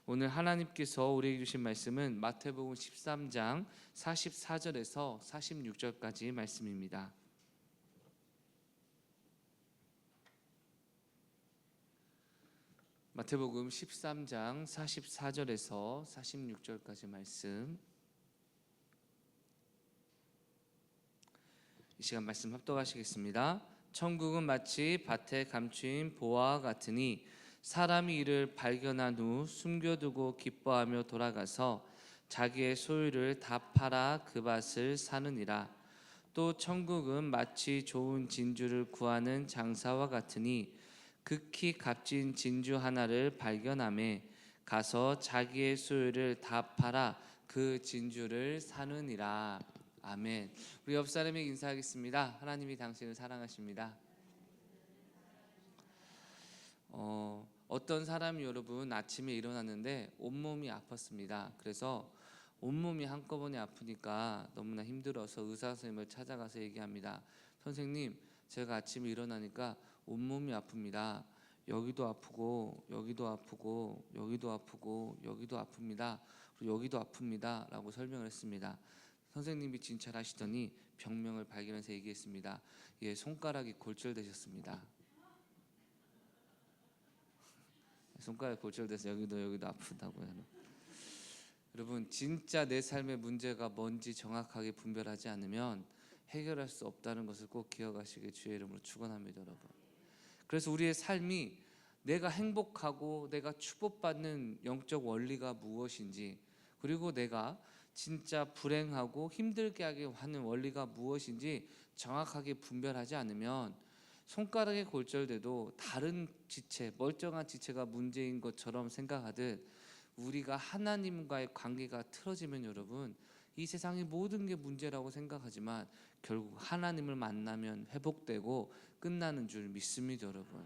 오늘 하나님께서 우리에게 주신 말씀은 마태복음 13장 44절에서 46절까지 말씀입니다. 마태복음 13장 44절에서 46절까지 말씀, 이 시간 말씀 합독하시겠습니다. 천국은 마치 밭에 감추인 보화와 같으니 사람이 이를 발견한 후 숨겨두고 기뻐하며 돌아가서 자기의 소유를 다 팔아 그 밭을 사느니라. 또 천국은 마치 좋은 진주를 구하는 장사와 같으니 극히 값진 진주 하나를 발견하매 가서 자기의 소유를 다 팔아 그 진주를 사느니라. 아멘. 우리 옆 사람에게 인사하겠습니다. 하나님이 당신을 사랑하십니다. 어떤 사람이 여러분 아침에 일어났는데 온몸이 아팠습니다. 그래서 온몸이 한꺼번에 아프니까 너무나 힘들어서 의사 선생님을 찾아가서 얘기합니다. 선생님, 제가 아침에 일어나니까 온몸이 아픕니다. 여기도 아프고 여기도 아프고 여기도 아프고 여기도 아픕니다. 그리고 여기도 아픕니다 라고 설명을 했습니다. 선생님이 진찰하시더니 병명을 발견해서 얘기했습니다. 예, 손가락이 골절되셨습니다. 손가락이 골절돼서 여기도 아프다고요. 여러분, 진짜 내 삶의 문제가 뭔지 정확하게 분별하지 않으면 해결할 수 없다는 것을 꼭 기억하시길 주의 이름으로 축원합니다, 여러분. 그래서 우리의 삶이 내가 행복하고 내가 축복받는 영적 원리가 무엇인지, 그리고 내가 진짜 불행하고 힘들게 하게 하는 원리가 무엇인지 정확하게 분별하지 않으면 손가락에 골절돼도 다른 지체, 멀쩡한 지체가 문제인 것처럼 생각하듯 우리가 하나님과의 관계가 틀어지면 여러분, 이 세상의 모든 게 문제라고 생각하지만 결국 하나님을 만나면 회복되고 끝나는 줄 믿습니다, 여러분.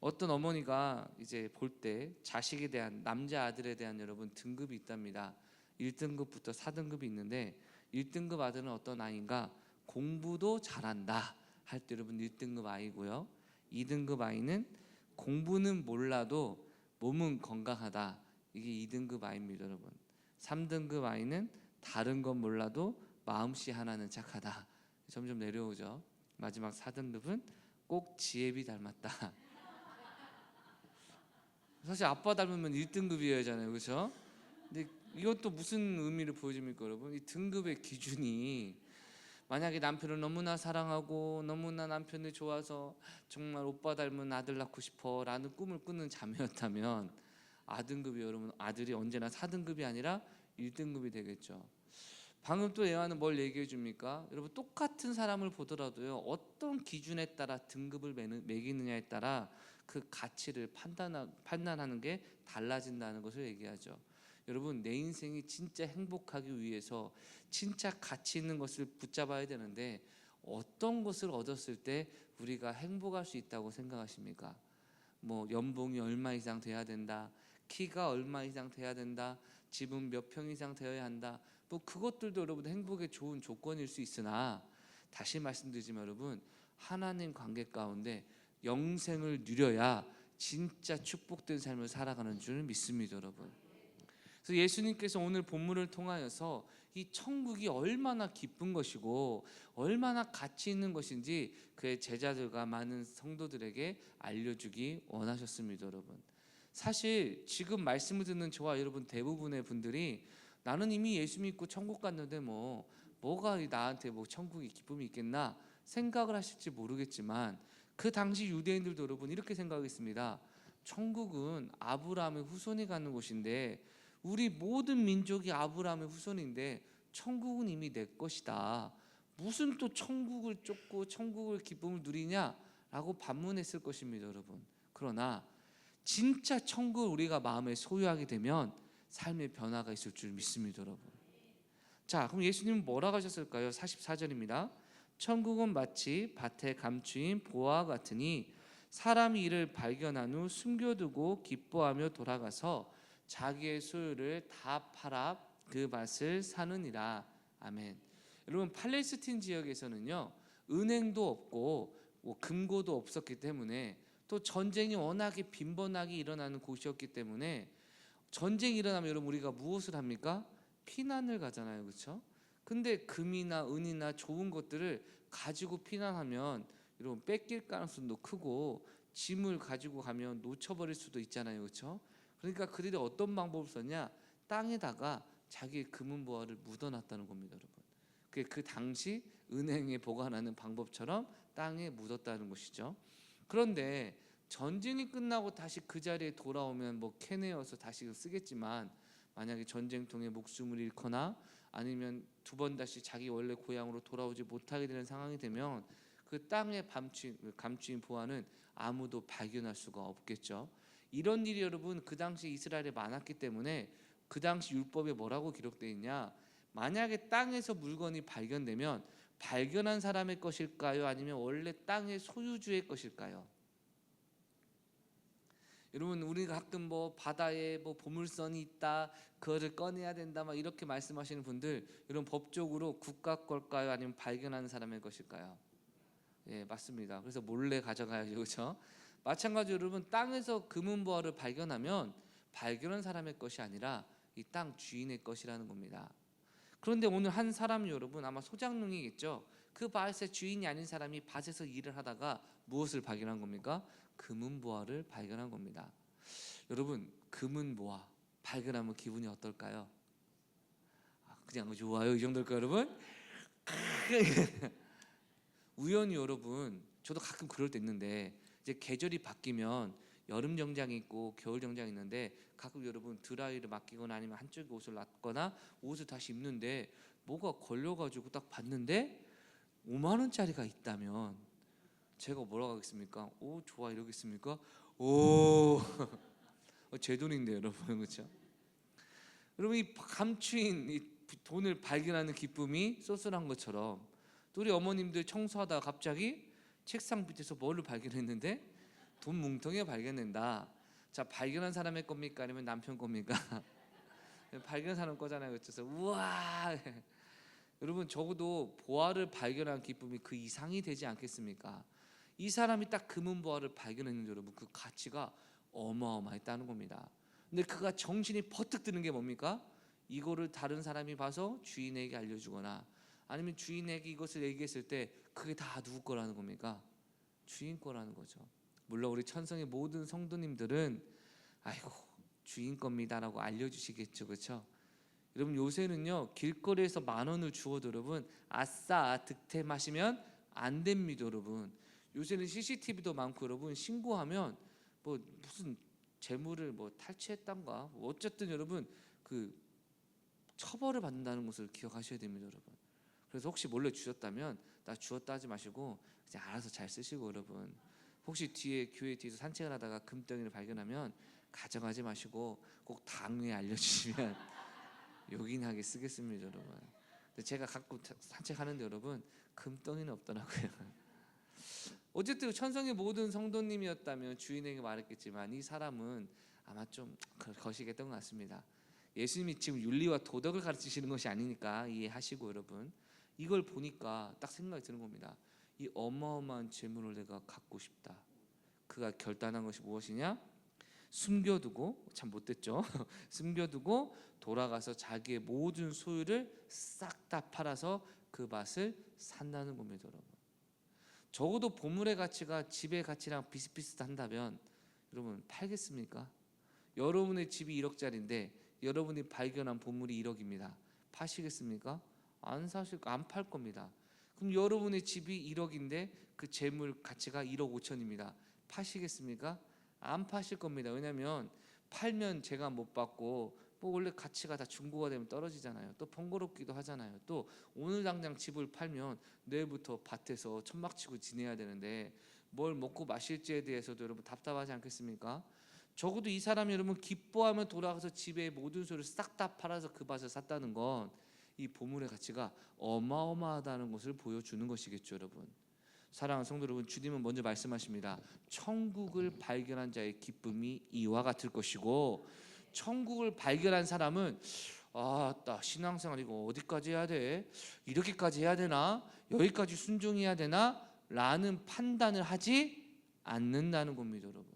어떤 어머니가 이제 볼 때 자식에 대한, 남자 아들에 대한 여러분 등급이 있답니다. 1등급부터 4등급이 있는데 1등급 아들은 어떤 아이인가? 공부도 잘한다 할 때 여러분 1등급 아이고요. 2등급 아이는 공부는 몰라도 몸은 건강하다, 이게 2등급 아이입니다, 여러분. 3등급 아이는 다른 건 몰라도 마음씨 하나는 착하다. 점점 내려오죠. 마지막 4등급은 꼭 지혜비 닮았다. 사실 아빠 닮으면 1등급이어야잖아요, 그렇죠? 근데 이것도 무슨 의미를 보여줍니까, 여러분? 이 등급의 기준이 만약에 남편을 너무나 사랑하고 너무나 남편이 좋아서 정말 오빠 닮은 아들 낳고 싶어 라는 꿈을 꾸는 자매였다면 아등급이, 여러분, 아들이 언제나 4등급이 아니라 1등급이 되겠죠. 방금 또 예화는 뭘 얘기해 줍니까? 여러분, 똑같은 사람을 보더라도요, 어떤 기준에 따라 등급을 매기느냐에 따라 그 가치를 판단하는 게 달라진다는 것을 얘기하죠. 여러분, 내 인생이 진짜 행복하기 위해서 진짜 가치 있는 것을 붙잡아야 되는데 어떤 것을 얻었을 때 우리가 행복할 수 있다고 생각하십니까? 뭐 연봉이 얼마 이상 돼야 된다, 키가 얼마 이상 돼야 된다, 집은 몇 평 이상 되어야 한다, 뭐 그것들도 여러분 행복의 좋은 조건일 수 있으나 다시 말씀드리지만 여러분, 하나님 관계 가운데 영생을 누려야 진짜 축복된 삶을 살아가는 줄 믿습니다, 여러분. 그래서 예수님께서 오늘 본문을 통하여서 이 천국이 얼마나 기쁜 것이고 얼마나 가치 있는 것인지 그의 제자들과 많은 성도들에게 알려주기 원하셨습니다, 여러분. 사실 지금 말씀을 듣는 저와 여러분 대부분의 분들이 나는 이미 예수 믿고 천국 갔는데 뭐가 나한테 뭐 천국이 기쁨이 있겠나 생각을 하실지 모르겠지만, 그 당시 유대인들도 여러분 이렇게 생각했습니다. 천국은 아브라함의 후손이 가는 곳인데, 우리 모든 민족이 아브라함의 후손인데 천국은 이미 내 것이다, 무슨 또 천국을 쫓고 천국을 기쁨을 누리냐라고 반문했을 것입니다, 여러분. 그러나 진짜 천국을 우리가 마음에 소유하게 되면 삶의 변화가 있을 줄 믿습니다, 여러분. 자, 그럼 예수님은 뭐라고 하셨을까요? 44절입니다. 천국은 마치 밭에 감추인 보화와 같으니 사람이 이를 발견한 후 숨겨두고 기뻐하며 돌아가서 자기의 소유를 다 팔아 그 밭을 사느니라. 아멘. 여러분, 팔레스틴 지역에서는요, 은행도 없고 금고도 없었기 때문에, 또 전쟁이 워낙에 빈번하게 일어나는 곳이었기 때문에 전쟁이 일어나면 여러분 우리가 무엇을 합니까? 피난을 가잖아요, 그렇죠? 근데 금이나 은이나 좋은 것들을 가지고 피난하면 여러분 뺏길 가능성도 크고 짐을 가지고 가면 놓쳐버릴 수도 있잖아요, 그렇죠? 그러니까 그들이 어떤 방법을 썼냐? 땅에다가 자기의 금은 보화를 묻어놨다는 겁니다, 여러분. 그게 그 당시 은행에 보관하는 방법처럼 땅에 묻었다는 것이죠. 그런데 전쟁이 끝나고 다시 그 자리에 돌아오면 뭐 캐내어서 다시 쓰겠지만, 만약에 전쟁통에 목숨을 잃거나 아니면 두 번 다시 자기 원래 고향으로 돌아오지 못하게 되는 상황이 되면 그 땅에 감추인 보화는 아무도 발견할 수가 없겠죠. 이런 일이 여러분 그 당시 이스라엘에 많았기 때문에 그 당시 율법에 뭐라고 기록되어 있냐? 만약에 땅에서 물건이 발견되면 발견한 사람의 것일까요? 아니면 원래 땅의 소유주의 것일까요? 여러분 우리가 가끔 뭐 바다에 뭐 보물선이 있다, 그거를 꺼내야 된다 막 이렇게 말씀하시는 분들, 여러분 법적으로 국가 걸까요? 아니면 발견한 사람의 것일까요? 예, 맞습니다. 그래서 몰래 가져가야죠, 그렇죠? 마찬가지로 여러분 땅에서 금은보화를 발견하면 발견한 사람의 것이 아니라 이 땅 주인의 것이라는 겁니다. 그런데 오늘 한 사람이 여러분 아마 소장농이겠죠. 그 밭의 주인이 아닌 사람이 밭에서 일을 하다가 무엇을 발견한 겁니까? 금은보화를 발견한 겁니다. 여러분 금은보화 발견하면 기분이 어떨까요? 그냥 좋아요 이 정도일까요, 여러분? 우연히 여러분 저도 가끔 그럴 때 있는데, 이제 계절이 바뀌면 여름 정장이 있고 겨울 정장이 있는데 가끔 여러분 드라이를 맡기거나 아니면 한쪽에 옷을 놨거나 옷을 다시 입는데 뭐가 걸려가지고 딱 봤는데 5만 원짜리가 있다면 제가 뭐라고 하겠습니까? 오 좋아 이러겠습니까? 오 제 돈인데 여러분, 그렇죠? 여러분 이 감추인 이 돈을 발견하는 기쁨이 쏠쏠한 것처럼 또 우리 어머님들 청소하다가 갑자기 책상 밑에서 뭐를 발견했는데 돈 뭉텅이 발견된다. 자, 발견한 사람의 겁니까? 아니면 남편 겁니까? 발견한 사람 거잖아요, 그래서 우와. 여러분 적어도 보화를 발견한 기쁨이 그 이상이 되지 않겠습니까? 이 사람이 딱 금은 보화를 발견했는데 여러분 그 가치가 어마어마했다는 겁니다. 근데 그가 정신이 퍼뜩 드는 게 뭡니까? 이거를 다른 사람이 봐서 주인에게 알려주거나 아니면 주인에게 이것을 얘기했을 때 그게 다 누구 거라는 겁니까? 주인 거라는 거죠. 물론 우리 천성의 모든 성도님들은 아이고 주인 겁니다라고 알려주시겠죠, 그렇죠? 여러분 요새는요 길거리에서 10,000원을 주어도 여러분 아싸 득템하시면 안 됩니다, 여러분. 요새는 CCTV도 많고 여러분 신고하면 뭐 무슨 재물을 뭐 탈취했던가 뭐 어쨌든 여러분 그 처벌을 받는다는 것을 기억하셔야 됩니다, 여러분. 그래서 혹시 몰래 주셨다면 나 주었다 하지 마시고 그냥 알아서 잘 쓰시고, 여러분 혹시 뒤에 교회 뒤에서 산책을 하다가 금덩이를 발견하면 가져가지 마시고 꼭 당회에 알려주시면 요긴하게 쓰겠습니다, 여러분. 근데 제가 가끔 산책하는데 여러분 금덩이는 없더라고요. 어쨌든 천성의 모든 성도님이었다면 주인에게 말했겠지만 이 사람은 아마 좀 거시기했던 것 같습니다. 예수님이 지금 윤리와 도덕을 가르치시는 것이 아니니까 이해하시고, 여러분 이걸 보니까 딱 생각이 드는 겁니다. 이 어마어마한 재물을 내가 갖고 싶다. 그가 결단한 것이 무엇이냐? 숨겨두고, 참 못됐죠. 숨겨두고 돌아가서 자기의 모든 소유를 싹 다 팔아서 그 밭을 산다는 겁니다, 여러분. 적어도 보물의 가치가 집의 가치랑 비슷비슷한다면 여러분 팔겠습니까? 여러분의 집이 1억짜리인데 여러분이 발견한 보물이 1억입니다. 파시겠습니까? 안 팔 겁니다. 그럼 여러분의 집이 1억인데 그 재물 가치가 1억 5천입니다. 파시겠습니까? 안 파실 겁니다. 왜냐하면 팔면 제가 못 받고 뭐 원래 가치가 다 중고가 되면 떨어지잖아요. 또 번거롭기도 하잖아요. 또 오늘 당장 집을 팔면 내일부터 밭에서 천막치고 지내야 되는데 뭘 먹고 마실지에 대해서도 여러분 답답하지 않겠습니까? 적어도 이 사람이 여러분 기뻐하며 돌아가서 집의 모든 소유를 싹 다 팔아서 그 밭을 샀다는 건 이 보물의 가치가 어마어마하다는 것을 보여주는 것이겠죠, 여러분. 사랑하는 성도 여러분, 주님은 먼저 말씀하십니다. 천국을 발견한 자의 기쁨이 이와 같을 것이고, 천국을 발견한 사람은 나 신앙생활 이거 어디까지 해야 돼? 이렇게까지 해야 되나? 여기까지 순종해야 되나? 라는 판단을 하지 않는다는 겁니다, 여러분.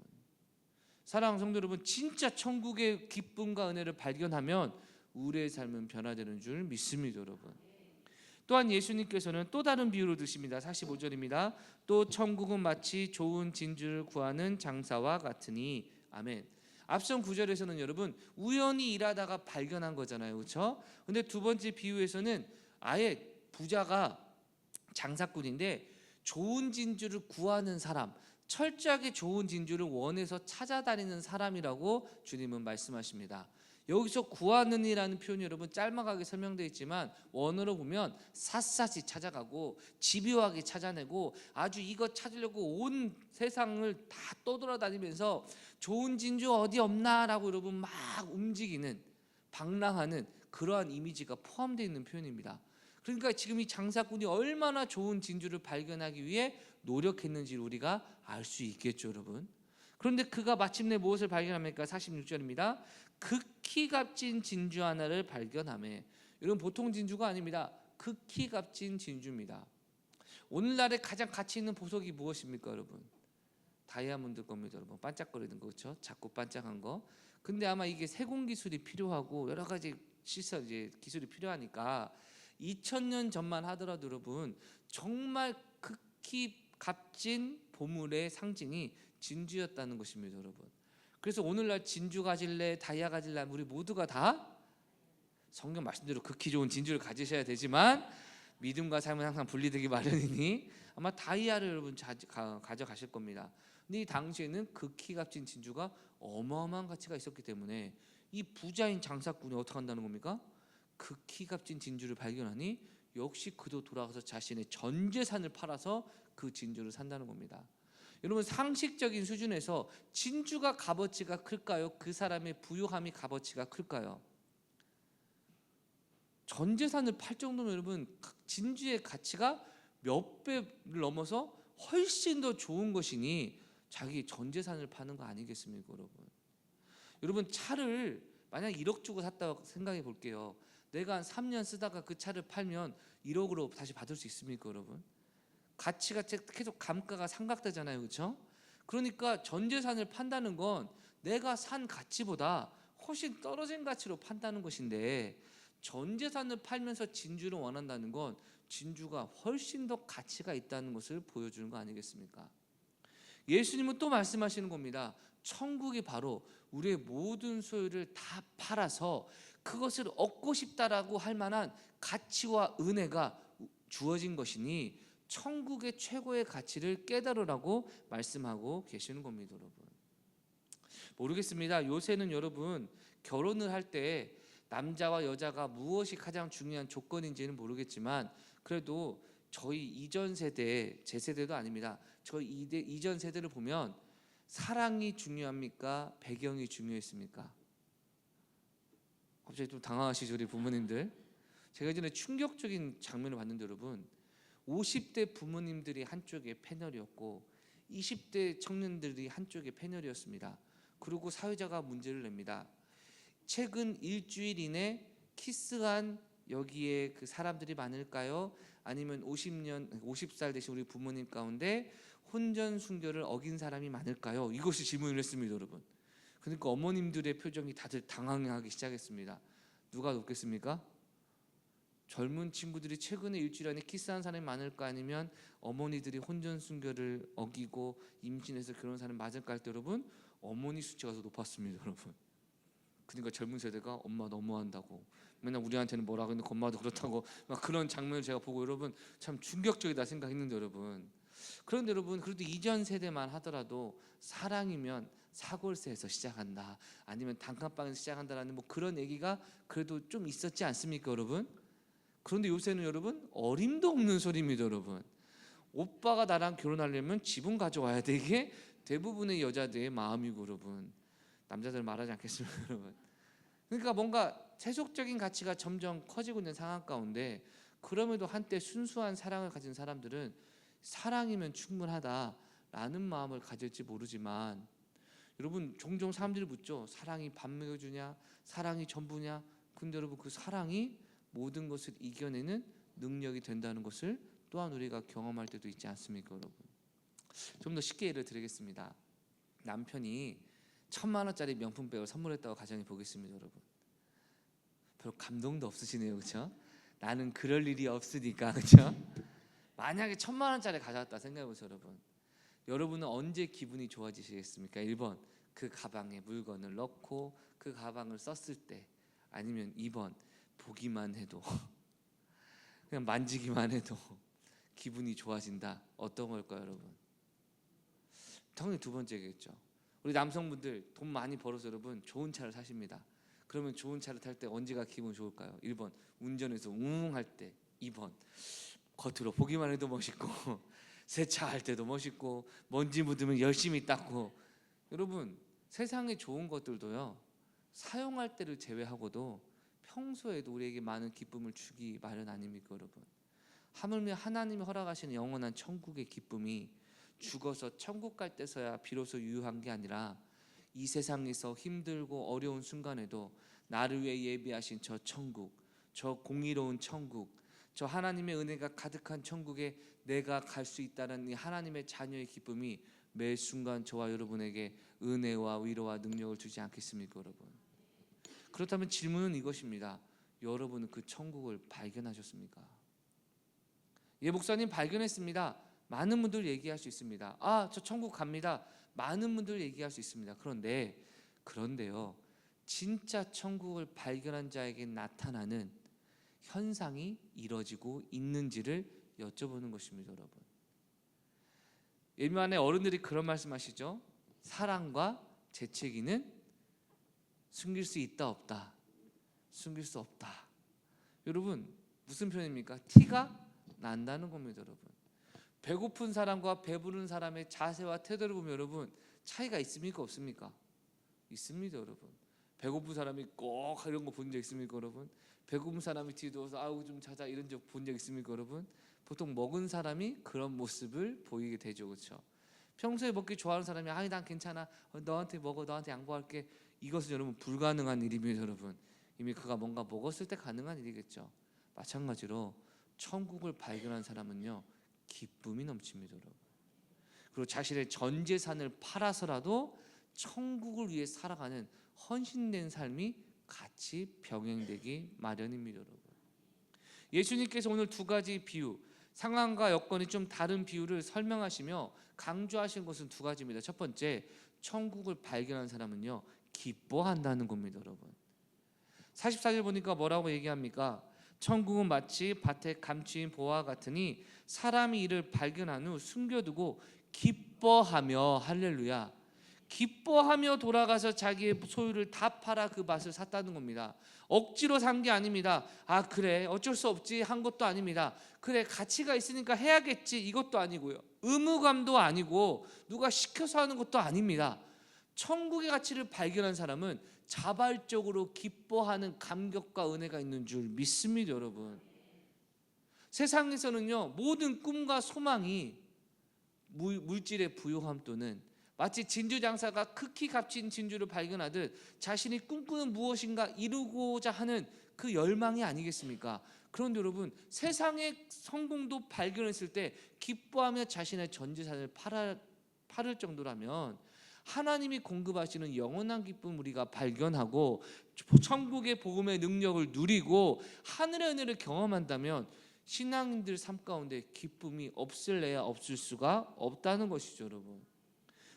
사랑하는 성도 여러분, 진짜 천국의 기쁨과 은혜를 발견하면 우리의 삶은 변화되는 줄 믿습니다, 여러분. 또한 예수님께서는 또 다른 비유를 드십니다. 45절입니다. 또 천국은 마치 좋은 진주를 구하는 장사와 같으니. 아멘. 앞선 구절에서는 여러분 우연히 일하다가 발견한 거잖아요, 그렇죠? 근데 두 번째 비유에서는 아예 부자가 장사꾼인데 좋은 진주를 구하는 사람, 철저하게 좋은 진주를 원해서 찾아다니는 사람이라고 주님은 말씀하십니다. 여기서 구하는이라는 표현이 여러분 짤막하게 설명되어 있지만 원어로 보면 샅샅이 찾아가고 집요하게 찾아내고 아주 이거 찾으려고 온 세상을 다 떠돌아다니면서 좋은 진주 어디 없나라고 여러분 막 움직이는, 방랑하는 그러한 이미지가 포함되어 있는 표현입니다. 그러니까 지금 이 장사꾼이 얼마나 좋은 진주를 발견하기 위해 노력했는지 우리가 알 수 있겠죠, 여러분. 그런데 그가 마침내 무엇을 발견합니까? 46절입니다. 극히 값진 진주 하나를 발견하며. 여러분 보통 진주가 아닙니다. 극히 값진 진주입니다. 오늘날에 가장 가치 있는 보석이 무엇입니까, 여러분? 다이아몬드 겁니다, 여러분. 반짝거리는 거, 그렇죠? 자꾸 반짝한 거. 근데 아마 이게 세공 기술이 필요하고 여러 가지 기술이 필요하니까 2000년 전만 하더라도 여러분 정말 극히 값진 보물의 상징이 진주였다는 것입니다, 여러분. 그래서 오늘날 진주 가질래, 다이아 가질래, 우리 모두가 다 성경 말씀대로 극히 좋은 진주를 가지셔야 되지만 믿음과 삶은 항상 분리되기 마련이니 아마 다이아를 여러분 가져가실 겁니다. 근데 이 당시에는 극히 값진 진주가 어마어마한 가치가 있었기 때문에 이 부자인 장사꾼이 어떻게 한다는 겁니까? 극히 값진 진주를 발견하니 역시 그도 돌아가서 자신의 전 재산을 팔아서 그 진주를 산다는 겁니다. 여러분 상식적인 수준에서 진주가 값어치가 클까요? 그 사람의 부유함이 값어치가 클까요? 전 재산을 팔 정도면 여러분 진주의 가치가 몇 배를 넘어서 훨씬 더 좋은 것이니 자기 전 재산을 파는 거 아니겠습니까, 여러분? 여러분 차를 만약 1억 주고 샀다고 생각해 볼게요. 내가 한 3년 쓰다가 그 차를 팔면 1억으로 다시 받을 수 있습니까, 여러분? 가치가 계속 감가가 상각되잖아요, 그렇죠? 그러니까 전 재산을 판다는 건 내가 산 가치보다 훨씬 떨어진 가치로 판다는 것인데 전 재산을 팔면서 진주를 원한다는 건 진주가 훨씬 더 가치가 있다는 것을 보여주는 거 아니겠습니까? 예수님은 또 말씀하시는 겁니다. 천국이 바로 우리의 모든 소유를 다 팔아서 그것을 얻고 싶다라고 할 만한 가치와 은혜가 주어진 것이니 천국의 최고의 가치를 깨달으라고 말씀하고 계시는 겁니다, 여러분. 모르겠습니다. 요새는 여러분 결혼을 할 때 남자와 여자가 무엇이 가장 중요한 조건인지는 모르겠지만 그래도 저희 이전 세대, 제 세대도 아닙니다. 저희 이전 세대를 보면 사랑이 중요합니까? 배경이 중요했습니까? 갑자기 좀 당황하시죠, 우리 부모님들. 제가 예전에 충격적인 장면을 봤는데 여러분 50대 부모님들이 한쪽에 패널이었고 20대 청년들이 한쪽에 패널이었습니다. 그리고 사회자가 문제를 냅니다. 최근 일주일 이내 키스한 여기에 그 사람들이 많을까요? 아니면 50살 되신 우리 부모님 가운데 혼전 순결을 어긴 사람이 많을까요? 이것이 질문을 했습니다, 여러분. 그러니까 어머님들의 표정이 다들 당황하기 시작했습니다. 누가 높겠습니까? 젊은 친구들이 최근에 일주일 안에 키스한 사람이 많을까 아니면 어머니들이 혼전 순결을 어기고 임신해서 결혼한 사람이 맞을까 할 때 여러분 어머니 수치가 더 높았습니다, 여러분. 그러니까 젊은 세대가 엄마 너무한다고 맨날 우리한테는 뭐라고 했는데 엄마도 그렇다고 막 그런 장면을 제가 보고 여러분 참 충격적이다 생각했는데 여러분 그런데 여러분 그래도 이전 세대만 하더라도 사랑이면 사골세에서 시작한다 아니면 단칸방에서 시작한다라는 뭐 그런 얘기가 그래도 좀 있었지 않습니까, 여러분? 그런데 요새는 여러분 어림도 없는 소리입니다, 여러분. 오빠가 나랑 결혼하려면 집은 가져와야 돼. 이게 대부분의 여자들의 마음이고 여러분 남자들 말하지 않겠습니다, 여러분. 그러니까 뭔가 세속적인 가치가 점점 커지고 있는 상황 가운데 그럼에도 한때 순수한 사랑을 가진 사람들은 사랑이면 충분하다라는 마음을 가질지 모르지만 여러분 종종 사람들이 묻죠. 사랑이 밥 먹여주냐? 사랑이 전부냐? 근데 여러분 그 사랑이 모든 것을 이겨내는 능력이 된다는 것을 또한 우리가 경험할 때도 있지 않습니까, 여러분? 좀 더 쉽게 예를 드리겠습니다. 남편이 1,000만 원짜리 명품백을 선물했다고 가정해 보겠습니다, 여러분. 별로 감동도 없으시네요, 그렇죠? 나는 그럴 일이 없으니까, 그렇죠? 만약에 1,000만 원짜리 가져왔다 생각해 보세요, 여러분. 여러분은 언제 기분이 좋아지시겠습니까? 1번, 그 가방에 물건을 넣고 그 가방을 썼을 때, 아니면 2번, 보기만 해도 그냥 만지기만 해도 기분이 좋아진다. 어떤 걸까요, 여러분? 당연히 두 번째겠죠. 우리 남성분들 돈 많이 벌어서 여러분 좋은 차를 사십니다. 그러면 좋은 차를 탈 때 언제가 기분 좋을까요? 1번, 운전해서 웅 할 때. 2번, 겉으로 보기만 해도 멋있고 세차할 때도 멋있고 먼지 묻으면 열심히 닦고. 여러분, 세상에 좋은 것들도요, 사용할 때를 제외하고도 평소에도 우리에게 많은 기쁨을 주기 마련 아닙니까, 여러분? 하물며 하나님이 허락하시는 영원한 천국의 기쁨이 죽어서 천국 갈 때서야 비로소 유효한 게 아니라 이 세상에서 힘들고 어려운 순간에도 나를 위해 예비하신 저 천국, 저 공의로운 천국, 저 하나님의 은혜가 가득한 천국에 내가 갈 수 있다는 이 하나님의 자녀의 기쁨이 매 순간 저와 여러분에게 은혜와 위로와 능력을 주지 않겠습니까, 여러분? 그렇다면 질문은 이것입니다. 여러분은 그 천국을 발견하셨습니까? 예, 목사님 발견했습니다. 많은 분들 얘기할 수 있습니다. 아, 저 천국 갑니다. 많은 분들 얘기할 수 있습니다. 그런데요, 진짜 천국을 발견한 자에게 나타나는 현상이 이뤄지고 있는지를 여쭤보는 것입니다, 여러분. 예민한의 어른들이 그런 말씀하시죠. 사랑과 재채기는 숨길 수 있다 없다? 숨길 수 없다. 여러분, 무슨 표현입니까? 티가 난다는 겁니다, 여러분. 배고픈 사람과 배부른 사람의 자세와 태도를 보면 여러분 차이가 있습니까, 없습니까? 있습니다, 여러분. 배고픈 사람이 꼭 이런 거 본 적 있습니까, 여러분? 배고픈 사람이 뒤도서 아우 좀 자자 이런 적 본 적 있습니까, 여러분? 보통 먹은 사람이 그런 모습을 보이게 되죠, 그렇죠? 평소에 먹기 좋아하는 사람이 아이 난 괜찮아, 너한테 먹어, 너한테 양보할게. 이것은 여러분 불가능한 일입니다, 여러분. 이미 그가 뭔가 먹었을 때 가능한 일이겠죠. 마찬가지로 천국을 발견한 사람은요, 기쁨이 넘칩니다, 여러분. 그리고 자신의 전 재산을 팔아서라도 천국을 위해 살아가는 헌신된 삶이 같이 병행되기 마련입니다, 여러분. 예수님께서 오늘 두 가지 비유, 상황과 여건이 좀 다른 비유를 설명하시며 강조하신 것은 두 가지입니다. 첫 번째, 천국을 발견한 사람은요, 기뻐한다는 겁니다, 여러분. 44절 보니까 뭐라고 얘기합니까? 천국은 마치 밭에 감추인 보화 같으니 사람이 이를 발견한 후 숨겨두고 기뻐하며, 할렐루야, 기뻐하며 돌아가서 자기의 소유를 다 팔아 그 밭을 샀다는 겁니다. 억지로 산 게 아닙니다. 아 그래 어쩔 수 없지 한 것도 아닙니다. 그래 가치가 있으니까 해야겠지 이것도 아니고요. 의무감도 아니고 누가 시켜서 하는 것도 아닙니다. 천국의 가치를 발견한 사람은 자발적으로 기뻐하는 감격과 은혜가 있는 줄 믿습니다, 여러분. 세상에서는요, 모든 꿈과 소망이 물질의 부요함 또는 마치 진주 장사가 극히 값진 진주를 발견하듯 자신이 꿈꾸는 무엇인가 이루고자 하는 그 열망이 아니겠습니까? 그런데 여러분, 세상의 성공도 발견했을 때 기뻐하며 자신의 전 재산을 팔을 정도라면 하나님이 공급하시는 영원한 기쁨 우리가 발견하고 천국의 복음의 능력을 누리고 하늘의 은혜를 경험한다면 신앙인들 삶 가운데 기쁨이 없을래야 없을 수가 없다는 것이죠, 여러분.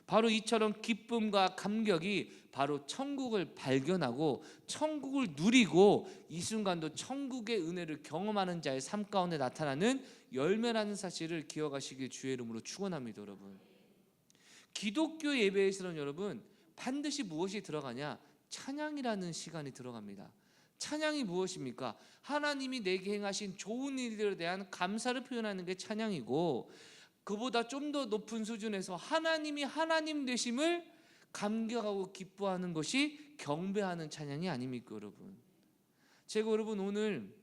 바로 이처럼 기쁨과 감격이 바로 천국을 발견하고 천국을 누리고 이 순간도 천국의 은혜를 경험하는 자의 삶 가운데 나타나는 열매라는 사실을 기억하시길 주의 이름으로 축원합니다, 여러분. 기독교 예배에서는 여러분 반드시 무엇이 들어가냐? 찬양이라는 시간이 들어갑니다. 찬양이 무엇입니까? 하나님이 내게 행하신 좋은 일들에 대한 감사를 표현하는 게 찬양이고, 그보다 좀 더 높은 수준에서 하나님이 하나님 되심을 감격하고 기뻐하는 것이 경배하는 찬양이 아닙니까, 여러분? 제가 여러분 오늘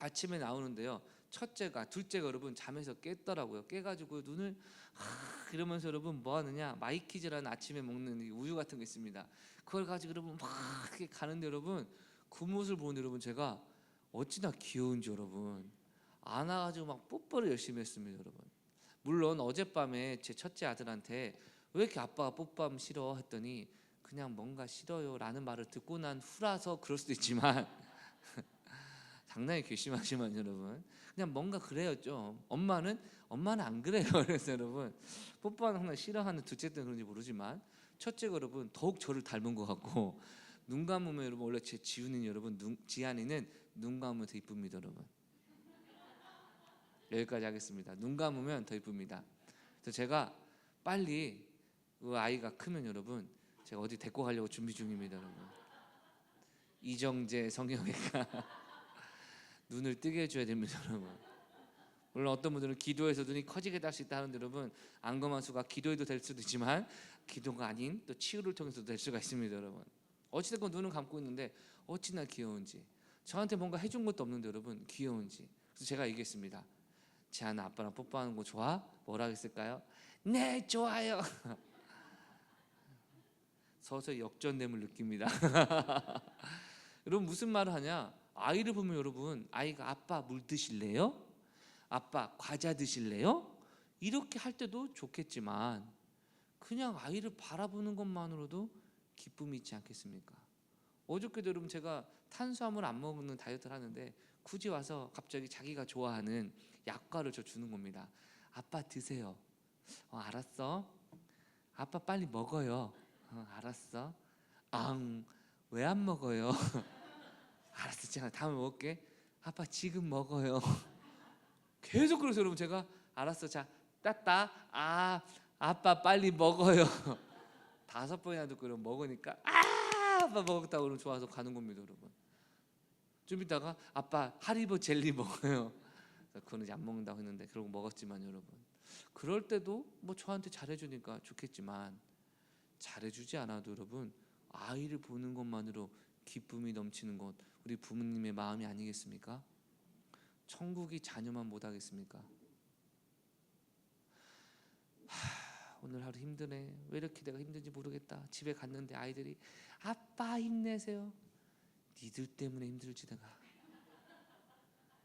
아침에 나오는데요, 둘째가 여러분 잠에서 깼더라고요. 깨가지고 눈을 이러면서 여러분 뭐 하느냐, 마이키즈라는 아침에 먹는 우유 같은 거 있습니다. 그걸 가지고 여러분 막 이렇게 가는데 여러분 그 모습을 보는데 여러분 제가 어찌나 귀여운지 여러분 안아가지고 막 뽀뽀를 열심히 했습니다, 여러분. 물론 어젯밤에 제 첫째 아들한테 왜 이렇게 아빠가 뽀뽀하면 싫어 했더니 그냥 뭔가 싫어요 라는 말을 듣고 난 후라서 그럴 수도 있지만 상당히 괘씸하지만 여러분 그냥 뭔가 그래요 좀. 엄마는 안 그래요. 그래서 여러분 뽀뽀하는 항상 싫어하는 둘째 때는 그런지 모르지만 첫째가 여러분 더욱 저를 닮은 것 같고 눈 감으면 여러분 원래 제 지훈이 여러분 지한이는 눈 감으면 더 이쁩니다 여러분. 여기까지 하겠습니다. 눈 감으면 더 이쁩니다. 그래서 제가 빨리 그 아이가 크면 여러분 제가 어디 데리고 가려고 준비 중입니다 여러분. 이정재 성형외과 눈을 뜨게 해줘야 됩니다 여러분. 물론 어떤 분들은 기도해서 눈이 커지게 될 수 있다 하는데 여러분 안검하수가 기도해도 될 수도 있지만 기도가 아닌 또 치유를 통해서도 될 수가 있습니다 여러분. 어찌됐건 눈은 감고 있는데 어찌나 귀여운지 저한테 뭔가 해준 것도 없는데 여러분 귀여운지. 그래서 제가 얘기했습니다. 지한아 아빠랑 뽀뽀하는 거 좋아? 뭐라 했을까요? 네 좋아요. 서서히 역전됨을 느낍니다. 여러분 무슨 말을 하냐? 아이를 보면 여러분 아이가 아빠 물 드실래요? 아빠 과자 드실래요? 이렇게 할 때도 좋겠지만 그냥 아이를 바라보는 것만으로도 기쁨이 있지 않겠습니까? 어저께도 여러분 제가 탄수화물 안 먹는 다이어트를 하는데 굳이 와서 갑자기 자기가 좋아하는 약과를 저 주는 겁니다. 아빠 드세요. 알았어. 아빠 빨리 먹어요. 알았어. 왜 안 먹어요? 알았어. 제가 다음에 먹을게. 아빠 지금 먹어요. 계속 그래서 여러분 제가 알았어. 자 따따. 아빠 빨리 먹어요. 5번이나 듣고 그럼 먹으니까 아빠 먹었다고 그러면 좋아서 가는 겁니다 여러분. 좀 이따가 아빠 하리보 젤리 먹어요. 그건 이제 안 먹는다고 했는데 결국 먹었지만 여러분 그럴 때도 뭐 저한테 잘해주니까 좋겠지만 잘해주지 않아도 여러분 아이를 보는 것만으로 기쁨이 넘치는 것 우리 부모님의 마음이 아니겠습니까? 천국이 자녀만 못하겠습니까? 오늘 하루 힘드네. 왜 이렇게 내가 힘든지 모르겠다. 집에 갔는데 아이들이 아빠 힘내세요. 니들 때문에 힘들지 내가.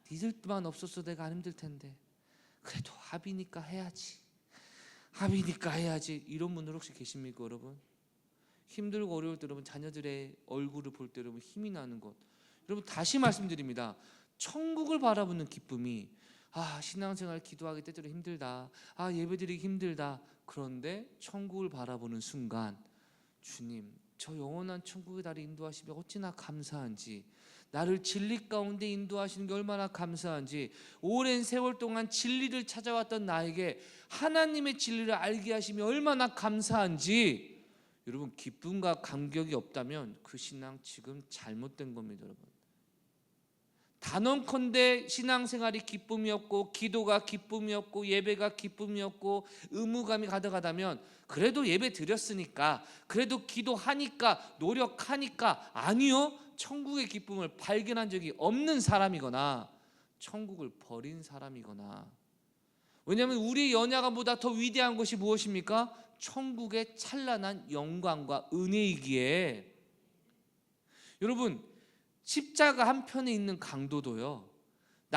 니들만 없었어 내가 안 힘들 텐데. 그래도 합의니까 해야지. 합의니까 해야지. 이런 분들 혹시 계십니까 여러분? 힘들고 어려울 때 여러분 자녀들의 얼굴을 볼 때 여러분 힘이 나는 것. 여러분 다시 말씀드립니다. 천국을 바라보는 기쁨이 신앙생활 기도하기 때때로 힘들다. 예배드리기 힘들다. 그런데 천국을 바라보는 순간 주님 저 영원한 천국의 나를 인도하시며 어찌나 감사한지 나를 진리 가운데 인도하시는 게 얼마나 감사한지 오랜 세월 동안 진리를 찾아왔던 나에게 하나님의 진리를 알게 하시며 얼마나 감사한지 여러분 기쁨과 감격이 없다면 그 신앙 지금 잘못된 겁니다 여러분. 단언컨대 신앙생활이 기쁨이 없고 기도가 기쁨이 없고 예배가 기쁨이 없고 의무감이 가득하다면 그래도 예배 드렸으니까 그래도 기도하니까 노력하니까 아니요 천국의 기쁨을 발견한 적이 없는 사람이거나 천국을 버린 사람이거나. 왜냐하면 우리의 연약함보다 더 위대한 것이 무엇입니까? 천국의 찬란한 영광과 은혜이기에 여러분 십자가 한편에 있는 강도도요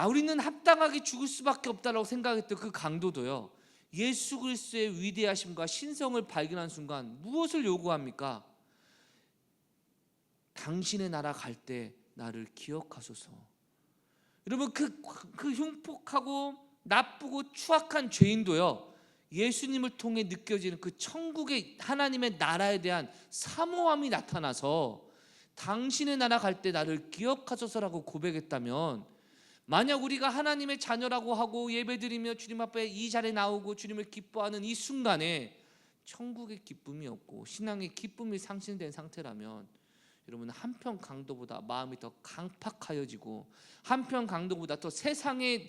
우리는 합당하게 죽을 수밖에 없다라고 생각했던 그 강도도요 예수 그리스도의 위대하심과 신성을 발견한 순간 무엇을 요구합니까? 당신의 나라 갈 때 나를 기억하소서. 여러분 그 흉폭하고 나쁘고 추악한 죄인도요 예수님을 통해 느껴지는 그 천국의 하나님의 나라에 대한 사모함이 나타나서 당신의 나라 갈 때 나를 기억하소서라고 고백했다면 만약 우리가 하나님의 자녀라고 하고 예배드리며 주님 앞에 이 자리에 나오고 주님을 기뻐하는 이 순간에 천국의 기쁨이 없고 신앙의 기쁨이 상실된 상태라면 여러분 한편 강도보다 마음이 더 강팍하여지고 한편 강도보다 더 세상에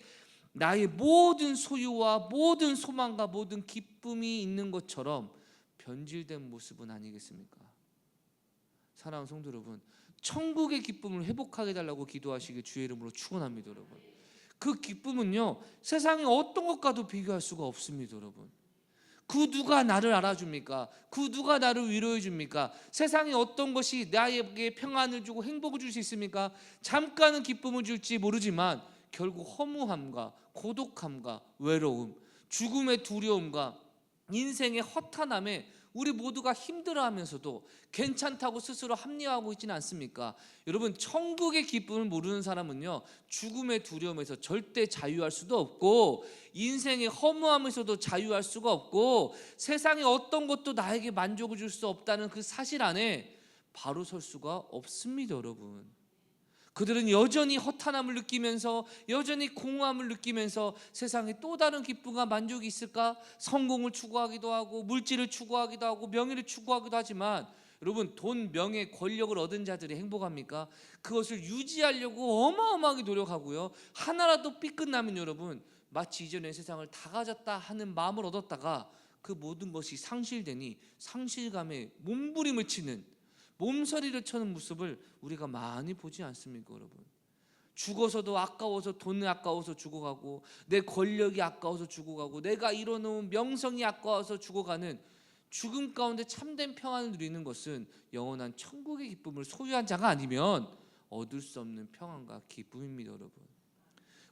나의 모든 소유와 모든 소망과 모든 기쁨이 있는 것처럼 변질된 모습은 아니겠습니까? 사랑하는 성도 여러분 천국의 기쁨을 회복하게 해달라고 기도하시길 주의 이름으로 축원합니다 여러분. 그 기쁨은요 세상의 어떤 것과도 비교할 수가 없습니다 여러분. 그 누가 나를 알아줍니까? 그 누가 나를 위로해 줍니까? 세상에 어떤 것이 나에게 평안을 주고 행복을 줄 수 있습니까? 잠깐은 기쁨을 줄지 모르지만 결국 허무함과 고독함과 외로움, 죽음의 두려움과 인생의 허탄함에 우리 모두가 힘들어하면서도 괜찮다고 스스로 합리화하고 있지는 않습니까? 여러분, 천국의 기쁨을 모르는 사람은요, 죽음의 두려움에서 절대 자유할 수도 없고, 인생의 허무함에서도 자유할 수가 없고, 세상의 어떤 것도 나에게 만족을 줄 수 없다는 그 사실 안에 바로 설 수가 없습니다. 여러분, 그들은 여전히 허탄함을 느끼면서, 여전히 공허함을 느끼면서 세상에 또 다른 기쁨과 만족이 있을까? 성공을 추구하기도 하고, 물질을 추구하기도 하고, 명예를 추구하기도 하지만, 여러분, 돈, 명예, 권력을 얻은 자들이 행복합니까? 그것을 유지하려고 어마어마하게 노력하고요, 하나라도 삐끗나면 여러분, 마치 이전의 세상을 다 가졌다 하는 마음을 얻었다가 그 모든 것이 상실되니 상실감에 몸부림을 치는, 몸서리를 쳐는 모습을 우리가 많이 보지 않습니까? 여러분, 죽어서도 아까워서, 돈이 아까워서 죽어가고, 내 권력이 아까워서 죽어가고, 내가 이뤄놓은 명성이 아까워서 죽어가는 죽음 가운데 참된 평안을 누리는 것은 영원한 천국의 기쁨을 소유한 자가 아니면 얻을 수 없는 평안과 기쁨입니다. 여러분,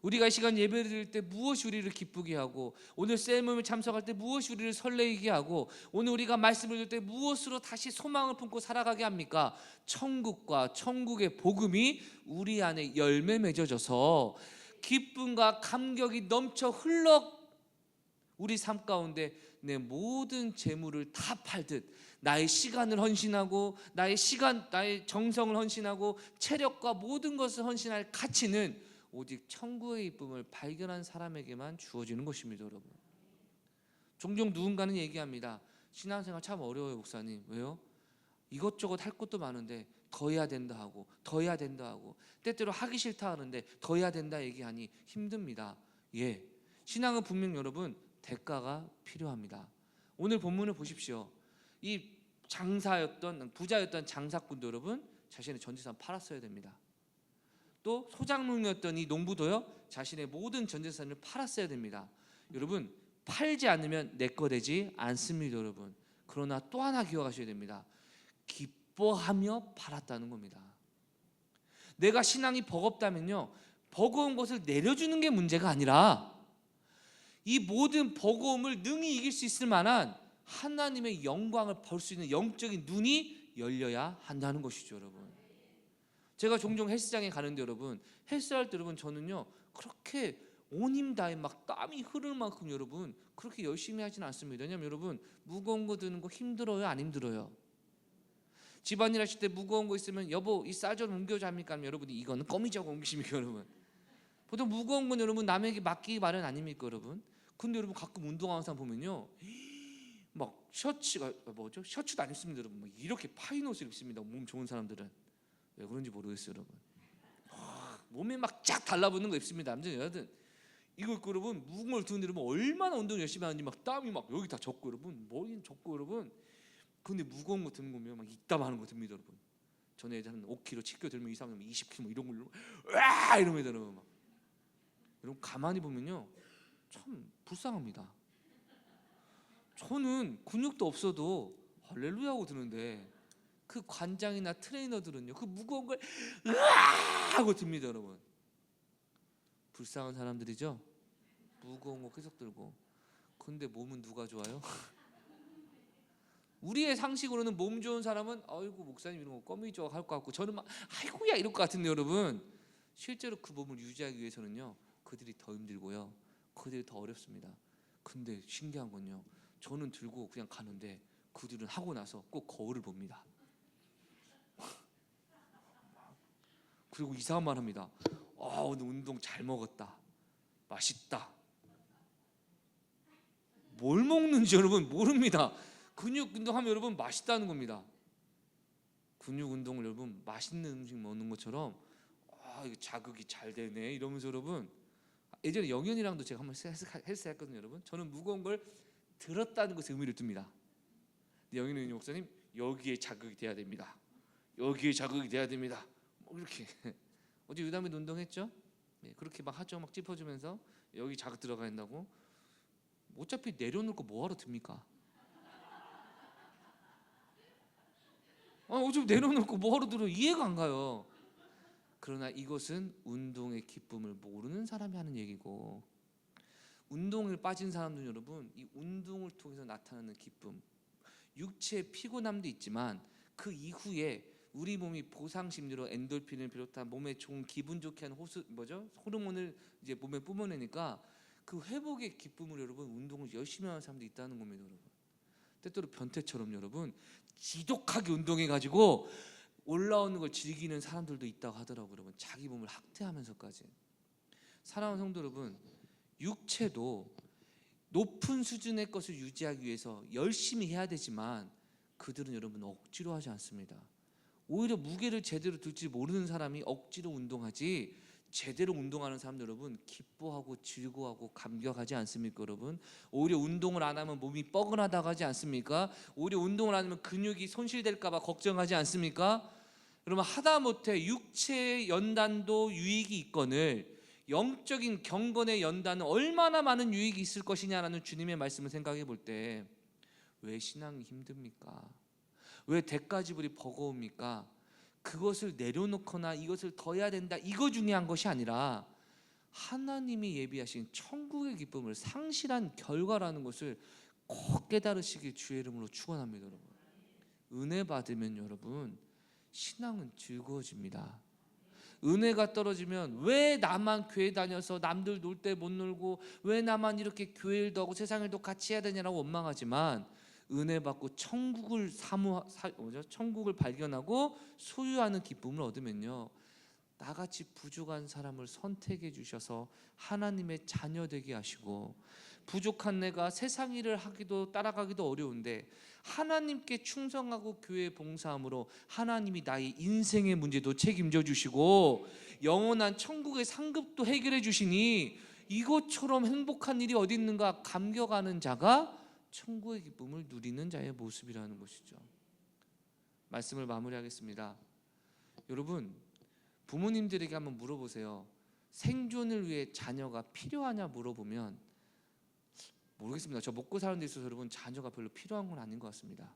우리가 이 시간 예배를 드릴 때 무엇이 우리를 기쁘게 하고, 오늘 셀모임에 참석할 때 무엇이 우리를 설레게 하고, 오늘 우리가 말씀을 들을 때 무엇으로 다시 소망을 품고 살아가게 합니까? 천국과 천국의 복음이 우리 안에 열매 맺어져서 기쁨과 감격이 넘쳐 흘러 우리 삶 가운데 내 모든 재물을 다 팔듯 나의 시간을 헌신하고, 나의 정성을 헌신하고, 체력과 모든 것을 헌신할 가치는 오직 천국의 기쁨을 발견한 사람에게만 주어지는 것입니다. 여러분, 종종 누군가는 얘기합니다. 신앙생활 참 어려워요, 목사님. 왜요? 이것저것 할 것도 많은데 더 해야 된다 하고, 더 해야 된다 하고, 때때로 하기 싫다 하는데 더 해야 된다 얘기하니 힘듭니다. 예, 신앙은 분명 여러분 대가가 필요합니다. 오늘 본문을 보십시오. 이 부자였던 장사꾼도 여러분 자신의 전 재산 팔았어야 됩니다. 또 소작농이었던 이 농부도요, 자신의 모든 전 재산을 팔았어야 됩니다. 여러분, 팔지 않으면 내 거 되지 않습니다. 여러분, 그러나 또 하나 기억하셔야 됩니다. 기뻐하며 팔았다는 겁니다. 내가 신앙이 버겁다면요, 버거운 것을 내려주는 게 문제가 아니라 이 모든 버거움을 능히 이길 수 있을 만한 하나님의 영광을 볼 수 있는 영적인 눈이 열려야 한다는 것이죠. 여러분, 제가 종종 헬스장에 가는데 여러분, 헬스할 때 여러분 저는요 그렇게 온 힘 다해 막 땀이 흐를 만큼 여러분 그렇게 열심히 하진 않습니다. 왜냐하면 여러분, 무거운 거 드는 거 힘들어요, 안 힘들어요? 집안일 하실 때 무거운 거 있으면 여보 이 쌀 좀 옮겨줘 합니까? 아니면 여러분이 이거는 껌이자고 옮기십니까? 여러분, 보통 무거운 건 여러분 남에게 맡기기 마련 아닙니까? 여러분, 근데 여러분 가끔 운동하는 사람 보면요, 막 셔츠가 셔츠도 안 입습니다. 여러분, 막 이렇게 파인 옷을 입습니다. 몸 좋은 사람들은. 왜 그런지 모르겠어요. 여러분, 몸에 막 쫙 달라붙는 거 입습니다. 남자 여자든 이거 입고 여러분 무거운 걸 드는데 여러분 얼마나 운동 열심히 하는지 막 땀이 막 여기 다 젖고 여러분 머리는 젖고 여러분, 근데 무거운 거 드는 거면 막 이땀 하는 거 듭니다. 여러분, 전에 예전에 5kg 7kg 들면 이상하면 20kg 뭐 이런 걸로 와 이러면 여러분 막, 여러분 가만히 보면요 참 불쌍합니다. 저는 근육도 없어도 할렐루야 하고 드는데 그 관장이나 트레이너들은요 그 무거운 걸 으아 하고 듭니다. 여러분, 불쌍한 사람들이죠. 무거운 거 계속 들고. 근데 몸은 누가 좋아요? 우리의 상식으로는 몸 좋은 사람은 아이고 목사님 이런 거 껌이죠 할 것 같고, 저는 막 아이고야 이럴 것 같은데 여러분, 실제로 그 몸을 유지하기 위해서는요 그들이 더 힘들고요, 그들이 더 어렵습니다. 근데 신기한 건요, 저는 들고 그냥 가는데 그들은 하고 나서 꼭 거울을 봅니다. 그리고 이상한 말 합니다. 오늘 운동 잘 먹었다, 맛있다. 뭘 먹는지 여러분 모릅니다. 근육 운동하면 여러분 맛있다는 겁니다. 근육 운동을 여러분 맛있는 음식 먹는 것처럼 이거 자극이 잘 되네 이러면서 여러분, 예전에 영현이랑도 제가 한번 헬스 했거든요. 여러분, 저는 무거운 걸 들었다는 것에 의미를 둡니다. 영현이 목사님 여기에 자극이 돼야 됩니다. 여기에 자극이 돼야 됩니다. 이렇게 어제 유담이도 운동했죠? 네, 그렇게 막 하죠. 막 짚어주면서 여기 자극 들어가 된다고. 어차피 내려놓을 거 뭐하러 듭니까? 어차피 내려놓을 거 뭐하러 들어? 이해가 안 가요. 그러나 이것은 운동의 기쁨을 모르는 사람이 하는 얘기고, 운동을 빠진 사람들은 여러분 이 운동을 통해서 나타나는 기쁨, 육체의 피곤함도 있지만 그 이후에 우리 몸이 보상 심리로 엔돌핀을 비롯한 몸에 좋은 기분 좋게 하는 호르몬을 이제 몸에 뿜어내니까 그 회복의 기쁨을 여러분 운동을 열심히 하는 사람도 있다는 겁니다, 여러분. 때때로 변태처럼 여러분 지독하게 운동해 가지고 올라오는 걸 즐기는 사람들도 있다고 하더라고요, 여러분. 자기 몸을 학대하면서까지. 사랑하는 성도 여러분, 육체도 높은 수준의 것을 유지하기 위해서 열심히 해야 되지만 그들은 여러분 억지로 하지 않습니다. 오히려 무게를 제대로 들지 모르는 사람이 억지로 운동하지, 제대로 운동하는 사람들 여러분 기뻐하고 즐거워하고 감격하지 않습니까, 여러분? 오히려 운동을 안 하면 몸이 뻐근하다고 하지 않습니까? 오히려 운동을 안 하면 근육이 손실될까 봐 걱정하지 않습니까? 여러분, 하다못해 육체의 연단도 유익이 있거늘 영적인 경건의 연단은 얼마나 많은 유익이 있을 것이냐라는 주님의 말씀을 생각해 볼 때 왜 신앙이 힘듭니까? 왜 대가 지불이 버거웁니까? 그것을 내려놓거나 이것을 더 해야 된다, 이거 중요한 것이 아니라 하나님이 예비하신 천국의 기쁨을 상실한 결과라는 것을 꼭 깨달으시길 주의 이름으로 축원합니다, 여러분. 은혜 받으면 여러분 신앙은 즐거워집니다. 은혜가 떨어지면 왜 나만 교회 다녀서 남들 놀 때 못 놀고 왜 나만 이렇게 교회 일도 하고 세상 일도 같이 해야 되냐라고 원망하지만 은혜 받고 천국을 발견하고 소유하는 기쁨을 얻으면요, 나같이 부족한 사람을 선택해 주셔서 하나님의 자녀 되게 하시고, 부족한 내가 세상 일을 하기도 따라가기도 어려운데 하나님께 충성하고 교회 봉사함으로 하나님이 나의 인생의 문제도 책임져 주시고 영원한 천국의 상급도 해결해 주시니 이것처럼 행복한 일이 어디 있는가 감격하는 자가 천국의 기쁨을 누리는 자의 모습이라는 것이죠. 말씀을 마무리하겠습니다. 여러분, 부모님들에게 한번 물어보세요. 생존을 위해 자녀가 필요하냐 물어보면 모르겠습니다. 저 먹고 사는 데 있어서 여러분 자녀가 별로 필요한 건 아닌 것 같습니다.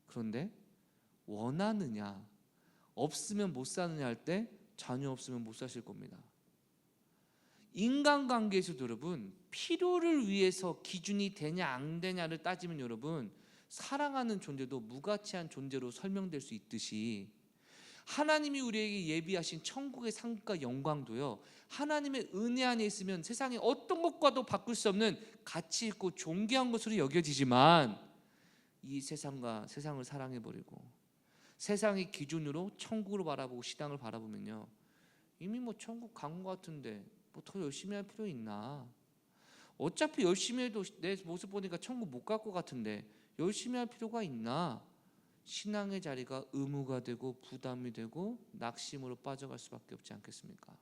그런데 원하느냐, 없으면 못 사느냐 할 때 자녀 없으면 못 사실 겁니다. 인간관계에서도 여러분 필요를 위해서 기준이 되냐 안 되냐를 따지면 여러분 사랑하는 존재도 무가치한 존재로 설명될 수 있듯이 하나님이 우리에게 예비하신 천국의 상급과 영광도요, 하나님의 은혜 안에 있으면 세상의 어떤 것과도 바꿀 수 없는 가치 있고 존귀한 것으로 여겨지지만 이 세상과 세상을 사랑해버리고 세상의 기준으로 천국으로 바라보고 시당을 바라보면요, 이미 뭐 천국 간 것 같은데 뭐 더 열심히 할 필요 있나? 어차피 열심히 해도 내 모습 보니까 천국 못 갈 것 같은데 열심히 할 필요가 있나? 신앙의 자리가 의무가 되고 부담이 되고 낙심으로 빠져갈 수밖에 없지 않겠습니까?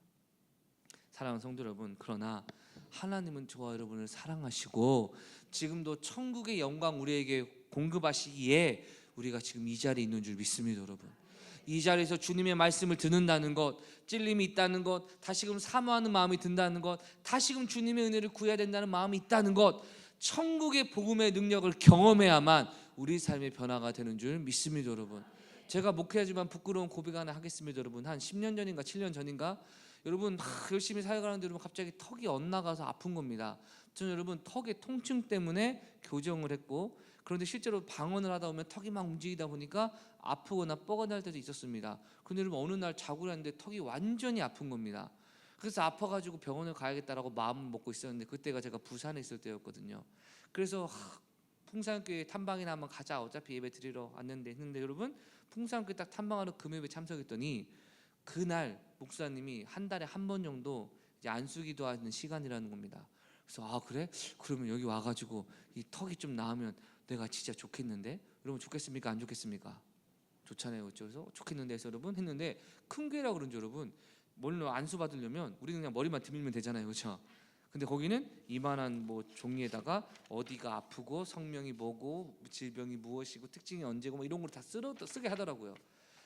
사랑하는 성도 여러분, 그러나 하나님은 저와 여러분을 사랑하시고 지금도 천국의 영광 우리에게 공급하시기에 우리가 지금 이 자리에 있는 줄 믿습니다, 여러분. 이 자리에서 주님의 말씀을 듣는다는 것, 찔림이 있다는 것, 다시금 사모하는 마음이 든다는 것, 다시금 주님의 은혜를 구해야 된다는 마음이 있다는 것, 천국의 복음의 능력을 경험해야만 우리 삶의 변화가 되는 줄 믿습니다, 여러분. 제가 목회하지만 부끄러운 고백 하나 하겠습니다, 여러분. 한 10년 전인가 7년 전인가 여러분 열심히 사역하는데 여러분 갑자기 턱이 엇나가서 아픈 겁니다. 저는 여러분 턱의 통증 때문에 교정을 했고, 그런데 실제로 방언을 하다 보면 턱이 막 움직이다 보니까 아프거나 뻐근할 때도 있었습니다. 근데 여러분 어느 날 자고 했는데 턱이 완전히 아픈 겁니다. 그래서 아파가지고 병원을 가야겠다라고 마음을 먹고 있었는데 그때가 제가 부산에 있을 때였거든요. 그래서 풍산교회 탐방이나 한번 가자, 어차피 예배 드리러 왔는데 했는데 여러분 풍산교회 딱 탐방하러 금요일에 참석했더니 그날 목사님이 한 달에 한 번 정도 이제 안수기도 하는 시간이라는 겁니다. 그래서 아 그래? 그러면 여기 와가지고 이 턱이 좀 나으면 내가 진짜 좋겠는데? 여러분 좋겠습니까? 안 좋겠습니까? 좋잖아요. 그래서 좋겠는데 해서 여러분 했는데 큰 교회라고 그런지 여러분 뭘로 안수 받으려면 우리는 그냥 머리만 들밀면 되잖아요, 그렇죠? 근데 거기는 이만한 뭐 종이에다가 어디가 아프고 성명이 뭐고 질병이 무엇이고 특징이 언제고 뭐 이런 걸 다 쓰게 하더라고요.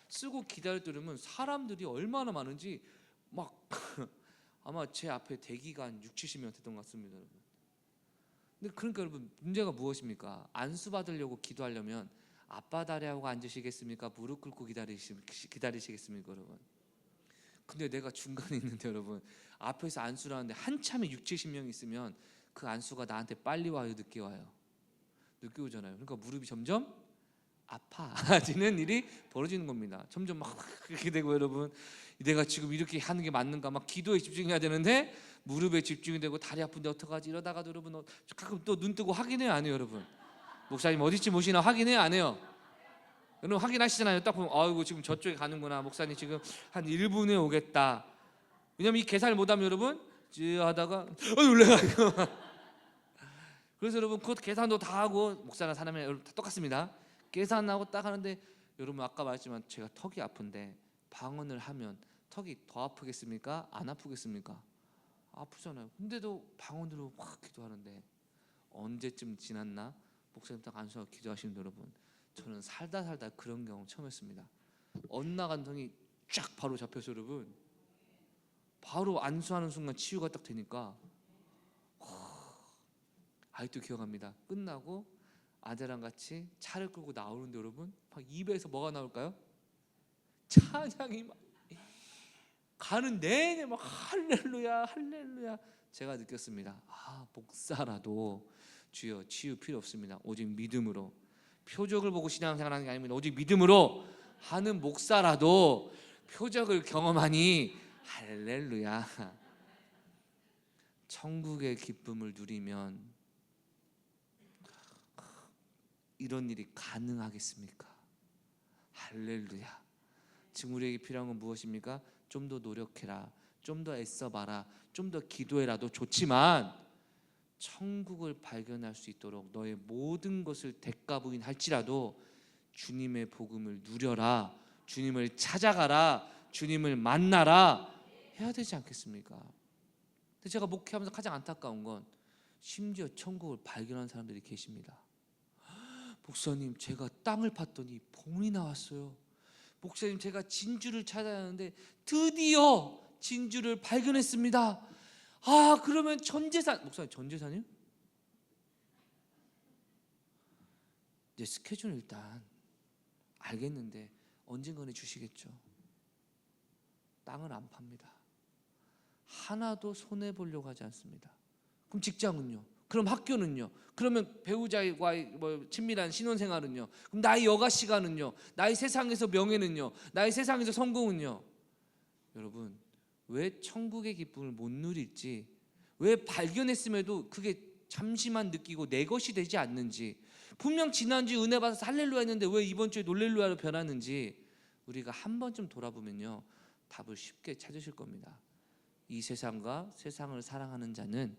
쓰고 기다렸더니면 사람들이 얼마나 많은지 막 아마 제 앞에 대기가 한 6, 70명 됐던 것 같습니다, 여러분. 근데 그러니까 여러분 문제가 무엇입니까? 안수 받으려고 기도하려면 앞바다리 하고 앉으시겠습니까? 무릎 꿇고 기다리시겠습니까, 여러분? 근데 내가 중간에 있는데 여러분 앞에서 안수를 하는데 한참에 6, 70명 있으면 그 안수가 나한테 빨리 와요, 늦게 와요? 늦게 오잖아요. 그러니까 무릎이 점점 아파지는 일이 벌어지는 겁니다. 점점 막 그렇게 되고, 여러분 내가 지금 이렇게 하는 게 맞는가, 막 기도에 집중해야 되는데 무릎에 집중이 되고 다리 아픈데 어떡하지 이러다가도 여러분 가끔 또 눈 뜨고 확인해요, 안 해요? 여러분 목사님 어디쯤 오시나 확인해요, 안 해요? 여러분 확인하시잖아요. 딱 보면 아이고 지금 저쪽에 가는구나, 목사님 지금 한 1분에 오겠다. 왜냐면 이 계산을 못하면 여러분 하다가 놀래가지고 그래서 여러분 그 계산도 다 하고, 목사나 사람이 여러분 다 똑같습니다. 계산하고 딱 하는데, 여러분 아까 말했지만 제가 턱이 아픈데 방언을 하면 턱이 더 아프겠습니까? 안 아프겠습니까? 아프잖아요. 근데도 방언으로 확 기도하는데 언제쯤 지났나? 목사님 딱 안수하고 기도하시는 여러분, 저는 살다 그런 경우 처음 했습니다. 엇나간 턱이 쫙 바로 잡혀서 여러분 바로 안수하는 순간 치유가 딱 되니까 아직도 기억합니다. 끝나고 아내랑 같이 차를 끌고 나오는데 여러분 막 입에서 뭐가 나올까요? 찬양이 막 가는 내내 막 할렐루야 할렐루야. 제가 느꼈습니다. 목사라도 주여 치유 필요 없습니다. 오직 믿음으로, 표적을 보고 신앙생활하는 게 아닙니다. 오직 믿음으로 하는 목사라도 표적을 경험하니 할렐루야. 천국의 기쁨을 누리면 이런 일이 가능하겠습니까? 할렐루야. 지금 우리에게 필요한 건 무엇입니까? 좀 더 노력해라, 좀 더 애써봐라, 좀 더 기도해라도 좋지만 천국을 발견할 수 있도록 너의 모든 것을 대가 부인할지라도 주님의 복음을 누려라, 주님을 찾아가라, 주님을 만나라 해야 되지 않겠습니까? 근데 제가 목회하면서 가장 안타까운 건 심지어 천국을 발견한 사람들이 계십니다. 목사님 제가 땅을 팠더니 봉이 나왔어요. 목사님 제가 진주를 찾아야하는데 드디어 진주를 발견했습니다. 그러면 전재산, 목사님 전재산이요? 이제 스케줄은 일단 알겠는데 언젠가는 주시겠죠. 땅을 안 팝니다. 하나도 손해 보려고 하지 않습니다. 그럼 직장은요? 그럼 학교는요? 그러면 배우자와의 친밀한 신혼생활은요? 그럼 나의 여가 시간은요? 나의 세상에서 명예는요? 나의 세상에서 성공은요? 여러분 왜 천국의 기쁨을 못 누릴지, 왜 발견했음에도 그게 잠시만 느끼고 내 것이 되지 않는지, 분명 지난주에 은혜 받아서 할렐루야 했는데 왜 이번 주에 놀렐루야로 변하는지 우리가 한 번쯤 돌아보면요 답을 쉽게 찾으실 겁니다. 이 세상과 세상을 사랑하는 자는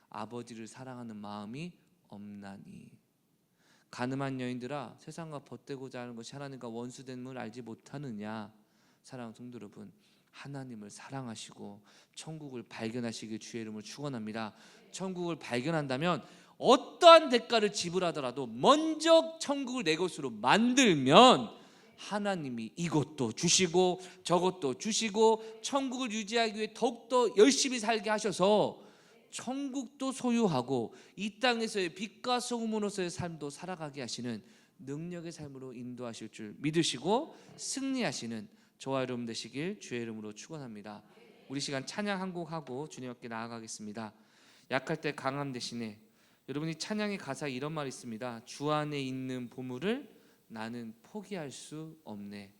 아버지를 사랑하는 마음이 없나니. 가늠한 여인들아, 세상과 벗대고자 하는 것이 하나님과 원수됨을 알지 못하느냐. 사랑하는 성도 여러분, 하나님을 사랑하시고 천국을 발견하시길 주의 이름으로 축원합니다. 천국을 발견한다면 어떠한 대가를 지불하더라도 먼저 천국을 내 것으로 만들면 하나님이 이것도 주시고 저것도 주시고 천국을 유지하기 위해 더욱더 열심히 살게 하셔서 천국도 소유하고 이 땅에서의 빛과 소금으로서의 삶도 살아가게 하시는 능력의 삶으로 인도하실 줄 믿으시고 승리하시는 저와 여러분 되시길 주의 이름으로 축원합니다. 우리 시간 찬양 한 곡 하고 주님 앞에 나아가겠습니다. 약할 때 강함 대신에, 여러분이 찬양의 가사에 이런 말이 있습니다. 주 안에 있는 보물을 나는 포기할 수 없네.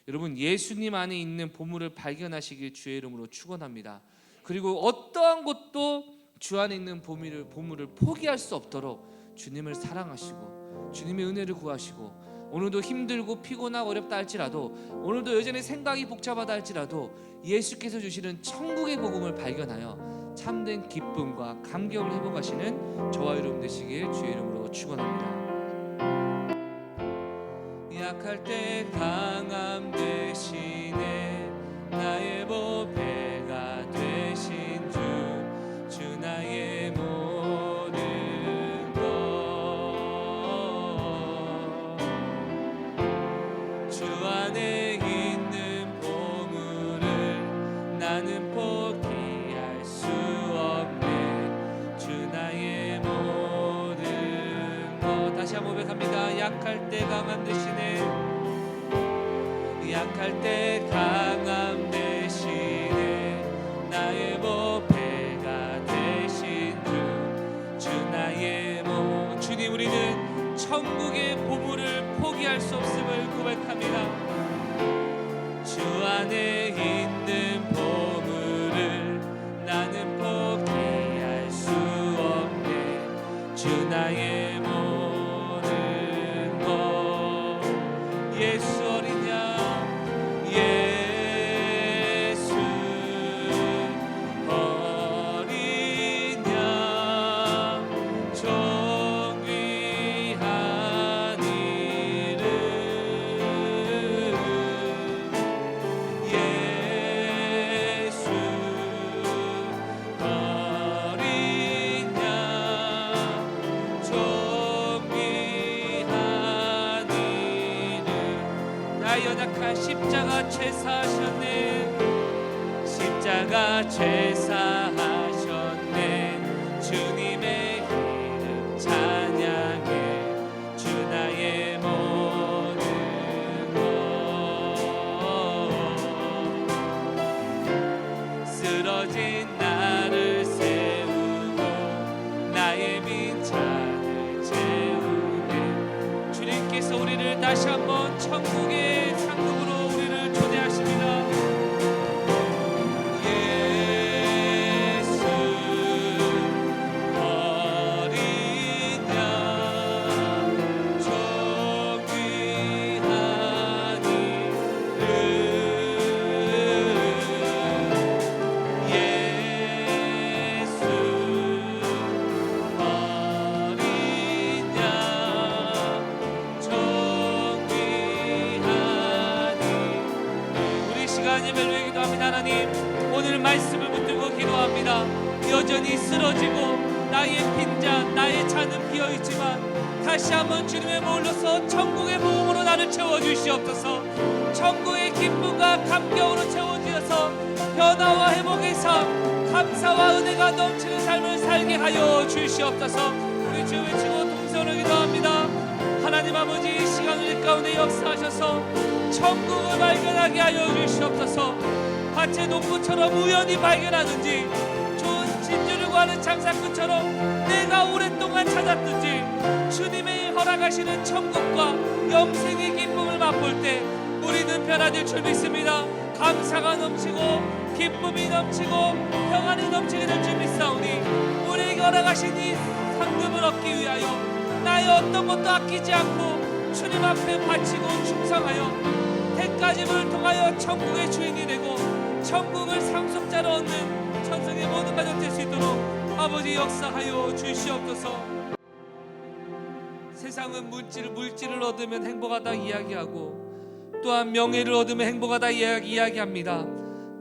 여러분 예수님 안에 있는 보물을 발견하시길 주의 이름으로 축원합니다. 그리고 어떠한 것도 주 안에 있는 보물을 포기할 수 없도록 주님을 사랑하시고 주님의 은혜를 구하시고, 오늘도 힘들고 피곤하고 어렵다 할지라도, 오늘도 여전히 생각이 복잡하다 할지라도 예수께서 주시는 천국의 복음을 발견하여 참된 기쁨과 감격을 회복하시는 저와 여러분 되시길 주의 이름으로 축원합니다. 약할 때 강함 대신에 나의 보배가 되신 주 나의 모든 것, 주 안에 있는 보물을 나는 포기할 수 없네. 주 나의 모든 것. 다시 한번 고백합니다. 약할 때 강함 대신에, 약할 때 강함 대신에 나의 보배가 되신 주 나의 주님, 우리는 천국의 보물을 포기할 수 십자가 죄사하셨네. 십자가 죄사하셨네. 주님의 이름 찬양해. 주 나의 모든 것. 쓰러진 나를 세우고 나의 빈잔을 채우네. 주님께서 우리를 다시 한번 천국의 상급으로 우리를 초대하십니다. 하나님, 오늘 말씀을 붙들고 기도합니다. 여전히 쓰러지고 나의 빈잔, 나의 잔은 비어있지만 다시 한번 주님의 몸으로서 천국의 모험으로 나를 채워주시옵소서. 천국의 기쁨과 감격으로 채워주셔서 변화와 회복의 삶, 감사와 은혜가 넘치는 삶을 살게 하여 주시옵소서. 우리 주 외치고 동서로 기도합니다. 하나님 아버지, 이 시간 우리 가운데 역사하셔서 천국을 발견하게 하여 주시옵소서. 밭의 농부처럼 우연히 발견하든지 좋은 진주를 구하는 장사꾼처럼 내가 오랫동안 찾았든지 주님의 허락하시는 천국과 영생의 기쁨을 맛볼 때 우리는 변화될 줄 믿습니다. 감사가 넘치고 기쁨이 넘치고 평안이 넘치게 될 줄 믿사오니 우리에게 허락하신 이 상급을 얻기 위하여 나의 어떤 것도 아끼지 않고 주님 앞에 바치고 충성하여 택가짐을 통하여 천국의 주인이 되고 천국을 상속자로 얻는 천성의 모든 가족 될 수 있도록 아버지 역사하여 주시옵소서. 세상은 물질을 얻으면 행복하다 이야기하고 또한 명예를 얻으면 행복하다 이야기합니다.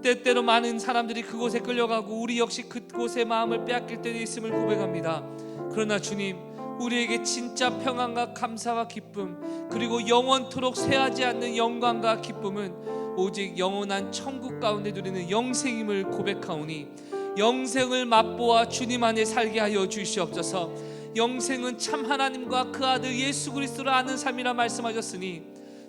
때때로 많은 사람들이 그곳에 끌려가고 우리 역시 그곳에 마음을 빼앗길 때도 있음을 고백합니다. 그러나 주님, 우리에게 진짜 평안과 감사와 기쁨 그리고 영원토록 쇠하지 않는 영광과 기쁨은 오직 영원한 천국 가운데 누리는 영생임을 고백하오니 영생을 맛보아 주님 안에 살게 하여 주시옵소서. 영생은 참 하나님과 그 아들 예수 그리스도를 아는 삶이라 말씀하셨으니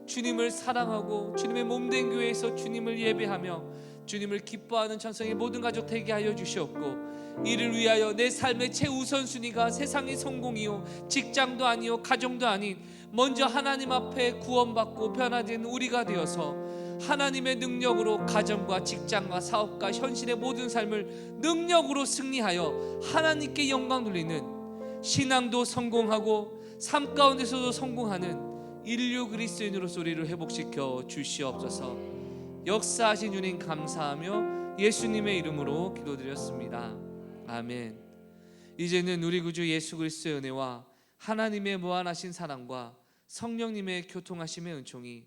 주님을 사랑하고 주님의 몸된 교회에서 주님을 예배하며 주님을 기뻐하는 천성의 모든 가족 되게 하여 주시옵고 이를 위하여 내 삶의 최우선순위가 세상의 성공이요 직장도 아니요 가정도 아닌 먼저 하나님 앞에 구원받고 변화된 우리가 되어서 하나님의 능력으로 가정과 직장과 사업과 현실의 모든 삶을 능력으로 승리하여 하나님께 영광 돌리는 신앙도 성공하고 삶 가운데서도 성공하는 인류 그리스도인으로서 우리를 회복시켜 주시옵소서. 역사하신 주님 감사하며 예수님의 이름으로 기도드렸습니다. 아멘. 이제는 우리 구주 예수 그리스도의 은혜와 하나님의 무한하신 사랑과 성령님의 교통하심의 은총이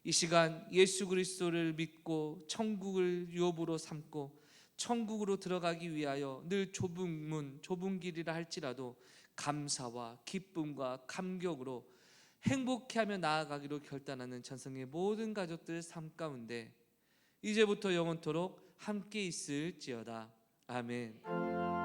이 시간 예수 그리스도를 믿고 천국을 유업으로 삼고 천국으로 들어가기 위하여 늘 좁은 문, 좁은 길이라 할지라도 감사와 기쁨과 감격으로 행복해하며 나아가기로 결단하는 천성의 모든 가족들 삶 가운데 이제부터 영원토록 함께 있을지어다. 아멘.